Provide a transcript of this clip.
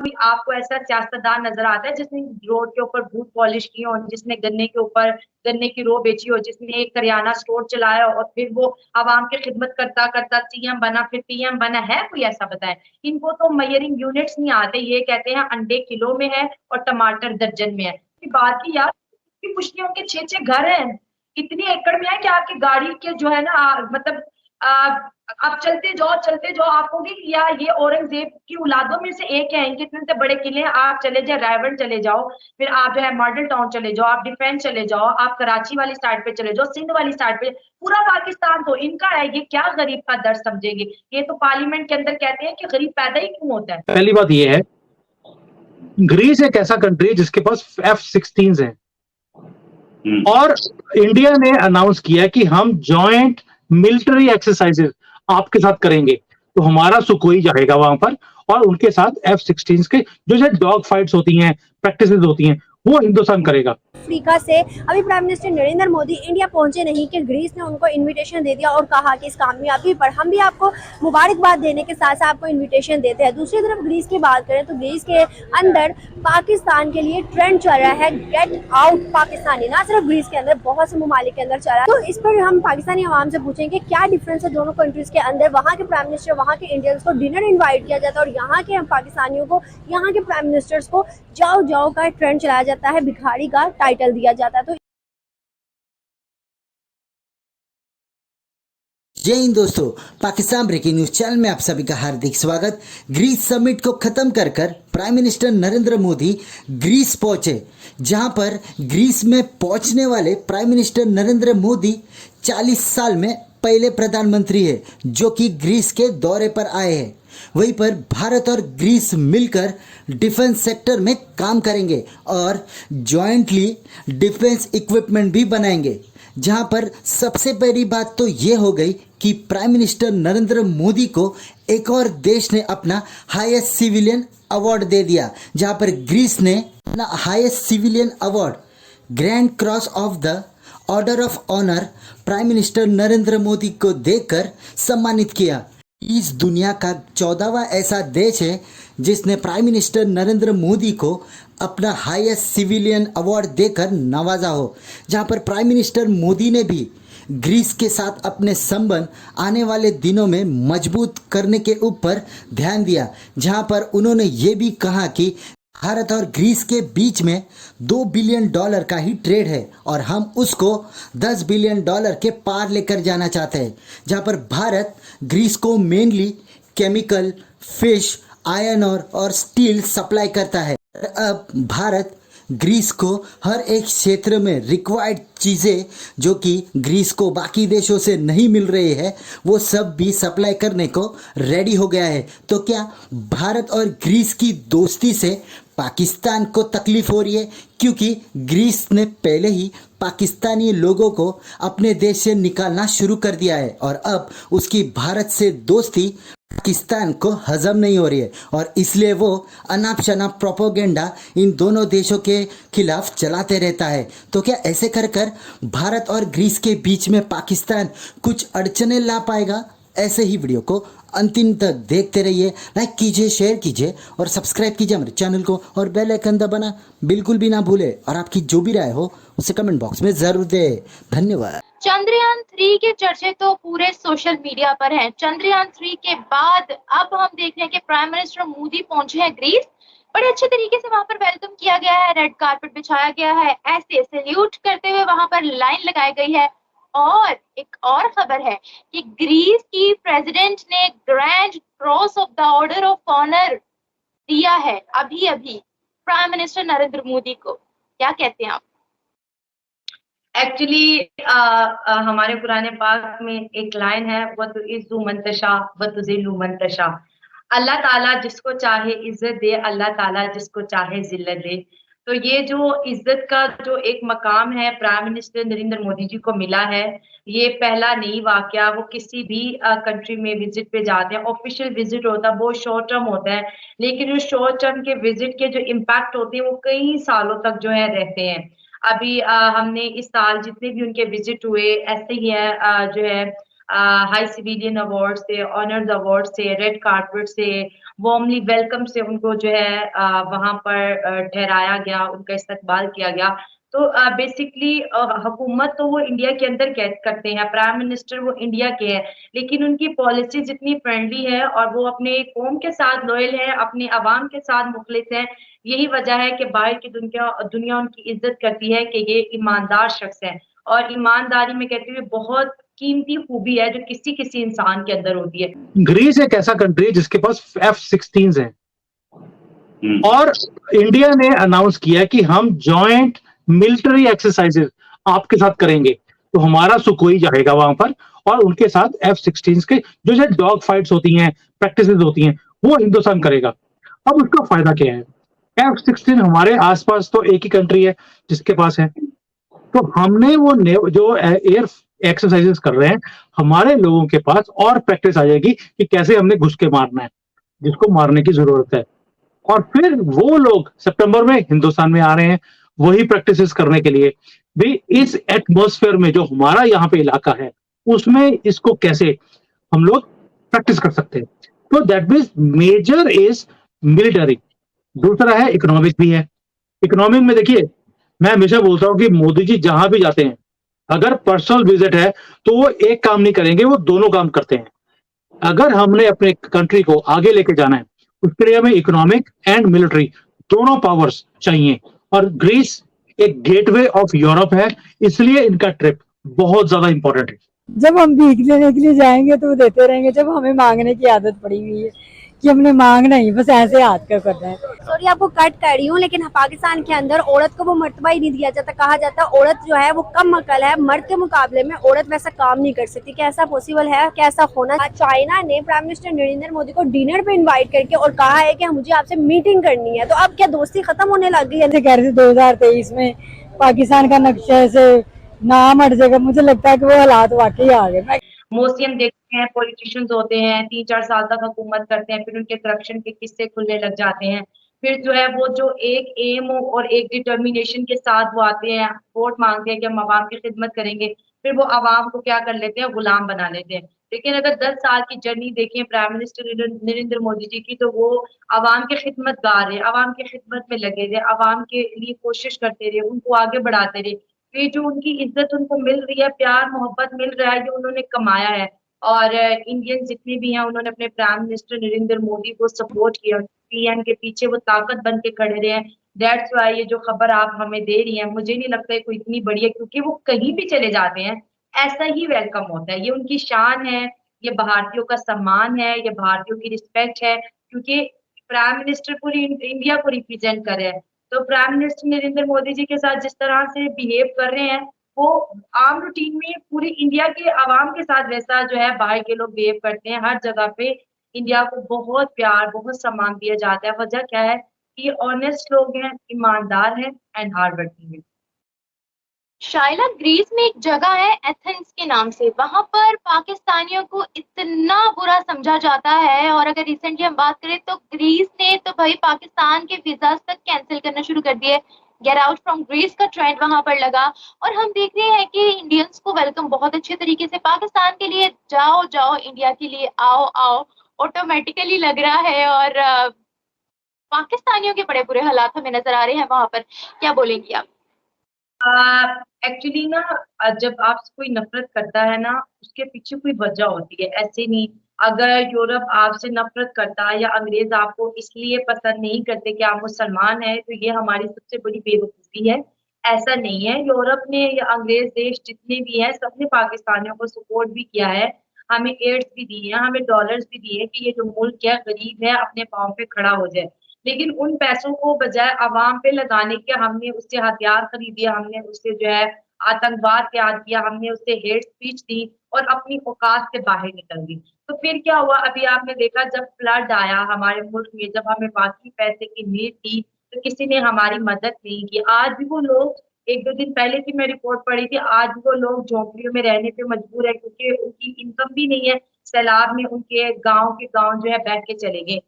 भी आपको ऐसा सियासतदान नजर आता है जिसने रोड के ऊपर बूट पॉलिश की हो, जिसने गन्ने के ऊपर गन्ने की रो बेची हो, जिसने एक करियाना स्टोर चलाया और फिर वो आवाम की खिदमत करता करता सीएम बना, फिर पीएम बना? है कोई ऐसा? बताए। इनको तो मेजरिंग यूनिट्स नहीं आते, ये कहते हैं अंडे किलो में है और टमाटर दर्जन में है। बात की यार, पुश्तियों के 6-6 घर हैं, इतनी एकड़ में है कि आपकी गाड़ी के जो है ना मतलब आप चलते जाओ, आप कहोगे कि यार ये औरंगजेब की औलादों में से एक है, इनके इतने इतने बड़े किले हैं। आप चले जाए रायगढ़ चले जाओ, फिर आप जो है मॉडल टाउन चले जाओ, आप डिफेंस चले जाओ, आप कराची वाली साइड पे चले जाओ, सिंध वाली साइड पे, पूरा पाकिस्तान तो इनका है। ये क्या गरीब का दर्द समझेंगे? ये तो पार्लियामेंट के अंदर कहते हैं कि गरीब पैदा ही क्यों होता है। पहली बात ये है, ग्रीस एक ऐसा कंट्री है जिसके पास F-16 है और इंडिया ने अनाउंस किया कि हम जॉइंट मिलिट्री एक्सरसाइजेस आपके साथ करेंगे। तो हमारा सुखोई जाएगा वहां पर और उनके साथ F-16 के जो डॉग फाइट्स होती हैं, प्रैक्टिस होती हैं, वो हिंदुस्तान करेगा। अफ्रीका से अभी prime minister Narendra Modi India पहुंचे नहीं कि ग्रीस ने उनको इनविटेशन दे दिया और कहा कि इस कामयाबी पर हम भी आपको मुबारकबाद देने के साथ साथ आपको इनविटेशन देते हैं। दूसरी तरफ ग्रीस की बात करें तो ग्रीस के अंदर पाकिस्तान के लिए ट्रेंड चल रहा है गेट आउट पाकिस्तानी। ना सिर्फ ग्रीस के अंदर, बहुत से ममालिक के अंदर चल रहा है। तो इस पर हम पाकिस्तानी आवाम से पूछेंगे क्या डिफरेंस है दोनों कंट्रीज के अंदर। वहाँ के प्राइम मिनिस्टर, वहाँ के इंडियंस को डिनर इन्वाइट किया जाता है और यहाँ के पाकिस्तानियों को, यहाँ के प्राइम मिनिस्टर्स को जाओ जाओ का ट्रेंड चलाया जाता है, भिखारी का टाइटल दिया जाता है। तो जय हिंद दोस्तों, पाकिस्तान ब्रेकिंग न्यूज चैनल में आप सभी का हार्दिक स्वागत। ग्रीस समिट को खत्म कर prime minister Narendra Modi Greece पहुंचे, जहां पर ग्रीस में पहुंचने वाले प्राइम मिनिस्टर नरेंद्र मोदी 40 साल में पहले प्रधानमंत्री है जो कि ग्रीस के दौरे पर आए हैं। वहीं पर भारत और ग्रीस मिलकर डिफेंस सेक्टर में काम करेंगे और जॉइंटली डिफेंस इक्विपमेंट भी बनाएंगे। जहां पर सबसे पहली बात तो ये हो गई कि प्राइम मिनिस्टर नरेंद्र मोदी को एक और देश ने अपना हाईएस्ट सिविलियन अवार्ड दे दिया, जहां पर ग्रीस ने अपना highest civilian award grand cross of the order of honour prime minister Narendra Modi को देकर सम्मानित किया। इस दुनिया का 14वां ऐसा देश है जिसने प्राइम मिनिस्टर नरेंद्र मोदी को अपना हाईएस्ट सिविलियन अवार्ड देकर नवाजा हो, जहां पर प्राइम मिनिस्टर मोदी ने भी ग्रीस के साथ अपने संबंध आने वाले दिनों में मजबूत करने के ऊपर ध्यान दिया, जहां पर उन्होंने ये भी कहा कि भारत और ग्रीस के बीच में $2 बिलियन का ही ट्रेड है और हम उसको $10 बिलियन के पार लेकर जाना चाहते हैं। जहां पर भारत ग्रीस को मेनली केमिकल, फिश, आयरन और स्टील सप्लाई करता है। अब भारत ग्रीस को हर एक क्षेत्र में रिक्वायर्ड चीज़ें जो कि ग्रीस को बाकी देशों से नहीं मिल रही है, वो सब भी सप्लाई करने को रेडी हो गया है। तो क्या भारत और ग्रीस की दोस्ती से पाकिस्तान को तकलीफ हो रही है? क्योंकि ग्रीस ने पहले ही पाकिस्तानी लोगों को अपने देश से निकालना शुरू कर दिया है और अब उसकी भारत से दोस्ती पाकिस्तान को हजम नहीं हो रही है और इसलिए वो अनाप शनाप प्रोपोगेंडा इन दोनों देशों के खिलाफ चलाते रहता है। तो क्या ऐसे कर भारत और ग्रीस के बीच में पाकिस्तान कुछ अड़चने ला पाएगा? ऐसे ही वीडियो को अंतिम तक देखते रहिए। लाइक कीजिए, शेयर कीजिए और सब्सक्राइब कीजिए हमारे चैनल को और बेल आइकन दबाना बिल्कुल भी ना भूले और आपकी जो भी राय हो उसे कमेंट बॉक्स में जरूर दे। धन्यवाद। चंद्रयान 3 के चर्चे तो पूरे सोशल मीडिया पर हैं। चंद्रयान 3 के बाद अब हम देख रहे हैं कि प्राइम मिनिस्टर मोदी पहुंचे हैं ग्रीस। बड़े अच्छे तरीके से वहां पर वेलकम किया गया है, रेड कारपेट बिछाया गया है, ऐसे सैल्यूट करते हुए वहां पर लाइन लगाई गई है। और एक और खबर है कि ग्रीस की प्रेसिडेंट ने grand cross of the order of honour दिया है अभी अभी प्राइम मिनिस्टर नरेंद्र मोदी को। क्या कहते हैं आप? एक्चुअली हमारे कुरान पाक में एक लाइन है, वतुइज़्ज़ु मन तशा वतुज़िल्लु मन तशा। अल्लाह ताला जिसको चाहे इज्जत दे, अल्लाह ताला जिसको चाहे जिल्लत दे। तो ये जो इज्जत का जो एक मकाम है प्राइम मिनिस्टर नरेंद्र मोदी जी को मिला है, ये पहला नहीं वाकया। वो किसी भी कंट्री में विजिट पे जाते हैं, ऑफिशियल विजिट होता है, बहुत शॉर्ट टर्म होता है, लेकिन उस शॉर्ट टर्म के विजिट के जो इम्पैक्ट होते हैं वो कई सालों तक जो है रहते हैं। अभी हमने इस साल जितने भी उनके विजिट हुए ऐसे ही है, जो है हाई सिविलियन अवार्ड से, ऑनर्स अवार्ड से, रेड कारपेट से, वार्मली वेलकम से उनको जो है वहां पर ठहराया गया, उनका इस्तकबाल किया गया। तो बेसिकली हुकूमत तो वो इंडिया के अंदर करते हैं, प्राइम मिनिस्टर वो इंडिया के हैं, लेकिन उनकी पॉलिसीज इतनी फ्रेंडली है और वो अपने कौम के साथ लॉयल है, अपने अवाम के साथ मुखलिस है। यही वजह है कि बाहर की दुनिया उनकी इज्जत करती है कि ये ईमानदार शख्स है। और ईमानदारी में कहते हुए बहुत कीमती खूबी है जो किसी किसी इंसान के अंदर होती है। ग्रीस एक ऐसा कंट्री है जिसके पास F-16 है और इंडिया ने अनाउंस किया कि हम जॉइंट मिलिट्री एक्सरसाइजेज आपके साथ करेंगे। तो हमारा सुकोई जाएगा वहां पर और उनके साथ F-16 के जो डॉग फाइट्स होती हैं, प्रैक्टिसेस होती हैं, वो हिंदुस्तान करेगा। अब उसका फायदा क्या है? F-16 हमारे आसपास तो एक ही कंट्री है जिसके पास है, तो हमने वो जो एयर एक्सरसाइजेस कर रहे हैं, हमारे लोगों के पास और प्रैक्टिस आ जाएगी कि कैसे हमने घुस के मारना है, जिसको मारने की जरूरत है। और फिर वो लोग सितंबर में हिंदुस्तान में आ रहे हैं वही प्रैक्टिसेस करने के लिए भी। इस एटमॉस्फेयर में जो हमारा यहाँ पे इलाका है उसमें इसको कैसे हम लोग प्रैक्टिस कर सकते हैं। तो that means major is military, दूसरा है इकोनॉमिक भी है। इकोनॉमिक में देखिए, मैं हमेशा बोलता हूँ कि मोदी जी जहां भी जाते हैं, अगर पर्सनल विजिट है तो वो एक काम नहीं करेंगे, वो दोनों काम करते हैं। अगर हमने अपने कंट्री को आगे लेके जाना है, उसके लिए हमें इकोनॉमिक एंड मिलिट्री दोनों पावर्स चाहिए। और ग्रीस एक गेटवे ऑफ यूरोप है, इसलिए इनका ट्रिप बहुत ज्यादा इंपॉर्टेंट है। जब हम भीख लेने के लिए जाएंगे तो वो देते रहेंगे, जब हमें मांगने की आदत पड़ी हुई है कि हमने मांगना ही, बस ऐसे हाथ का करना है। सॉरी आपको कट कर रही हूँ, लेकिन पाकिस्तान के अंदर औरत को वो मर्तबा ही नहीं दिया जाता। कहा जाता है औरत जो है वो कम अकल है, मर्द के मुकाबले में औरत वैसा काम नहीं कर सकती। क्या ऐसा पॉसिबल है? क्या ऐसा होना? चाइना ने प्राइम मिनिस्टर नरेंद्र मोदी को डिनर पे इन्वाइट करके और कहा है कि मुझे आपसे मीटिंग करनी है। तो अब क्या दोस्ती खत्म होने लग गई है? ऐसे कह रहे थे 2023 में पाकिस्तान का नक्शा से नाम हट जाएगा, मुझे लगता है कि वो हालात वाकई आ गए। मोस्टली हम देखते हैं पॉलिटिशियंस होते हैं 3-4 साल तक हुकूमत करते हैं, फिर उनके करप्शन के किस्से खुलने लग जाते हैं। फिर जो है वो जो एक एम और एक डिटर्मिनेशन के साथ वो आते हैं, वोट मांगते हैं कि हम आवाम की खिदमत करेंगे, फिर वो आवाम को क्या कर लेते हैं, गुलाम बना लेते हैं। लेकिन अगर 10 साल की जर्नी देखें प्राइम मिनिस्टर नरेंद्र मोदी जी की, तो वो आवाम के खिदमतगार है, आवाम की खिदमत में लगे रहे, आवाम के लिए कोशिश करते रहे, उनको आगे बढ़ाते रहे। ये जो उनकी इज्जत उनको मिल रही है, प्यार मोहब्बत मिल रहा है, ये उन्होंने कमाया है। और इंडियन जितने भी हैं उन्होंने अपने प्राइम मिनिस्टर नरेंद्र मोदी को सपोर्ट किया, पीएम के पीछे वो ताकत बन के खड़े रहे हैं। दैट्स वाई ये जो खबर आप हमें दे रही हैं, मुझे नहीं लगता है कोई इतनी बड़ी है, क्योंकि वो कहीं भी चले जाते हैं ऐसा ही वेलकम होता है। ये उनकी शान है, ये भारतीयों का सम्मान है, ये भारतीयों की रिस्पेक्ट है, क्योंकि प्राइम मिनिस्टर पूरी इंडिया को रिप्रेजेंट कर रहे हैं। तो प्राइम मिनिस्टर नरेंद्र मोदी जी के साथ जिस तरह से बिहेव कर रहे हैं, वो आम रूटीन में पूरी इंडिया के आवाम के साथ वैसा जो है बाहर के लोग बिहेव करते हैं। हर जगह पे इंडिया को बहुत प्यार, बहुत सम्मान दिया जाता है। वजह क्या है कि ऑनेस्ट लोग हैं, ईमानदार हैं एंड हार्ड वर्किंग है। शाइला, ग्रीस में एक जगह है एथेंस के नाम से, वहां पर पाकिस्तानियों को इतना बुरा समझा जाता है। और अगर रिसेंटली हम बात करें तो ग्रीस ने तो भाई पाकिस्तान के वीजा तक कैंसिल करना शुरू कर दिए। गेट आउट फ्रॉम ग्रीस का ट्रेंड वहां पर लगा और हम देख रहे हैं कि इंडियंस को वेलकम बहुत अच्छे तरीके से पाकिस्तान के लिए जाओ जाओ, इंडिया के लिए आओ आओ ऑटोमेटिकली लग रहा है। और पाकिस्तानियों के बड़े बुरे हालात हमें नजर आ रहे हैं वहां पर। क्या बोलेंगी आप? एक्चुअली ना, जब आपसे कोई नफरत करता है ना, उसके पीछे कोई वजह होती है, ऐसे नहीं। अगर यूरोप आपसे नफरत करता है या अंग्रेज आपको इसलिए पसंद नहीं करते कि आप मुसलमान हैं, तो ये हमारी सबसे बड़ी बेवकूफी है। ऐसा नहीं है। यूरोप ने या अंग्रेज देश जितने भी हैं, सबने पाकिस्तानियों को सपोर्ट भी किया है, हमें एड्स भी दी है, हमें डॉलर्स भी दिए कि ये जो मुल्क है गरीब है अपने पाँव पे खड़ा हो जाए। लेकिन उन पैसों को बजाय आवाम पे लगाने के हमने उससे हथियार खरीदे, हमने उससे जो है आतंकवाद तैयार किया, हमने उससे हेट स्पीच दी और अपनी औकात से बाहर निकल गई। तो फिर क्या हुआ, अभी आपने देखा जब फ्लड आया हमारे मुल्क में, जब हमें बाकी पैसे की नीड थी, तो किसी ने हमारी मदद नहीं की। आज भी वो लोग, 1-2 दिन पहले की मैं रिपोर्ट पढ़ी थी, आज भी वो लोग झोंपड़ियों में रहने पे मजबूर है, क्योंकि उनकी इनकम भी नहीं है। सैलाब में उनके गांव के गांव जो है बह के चले गए।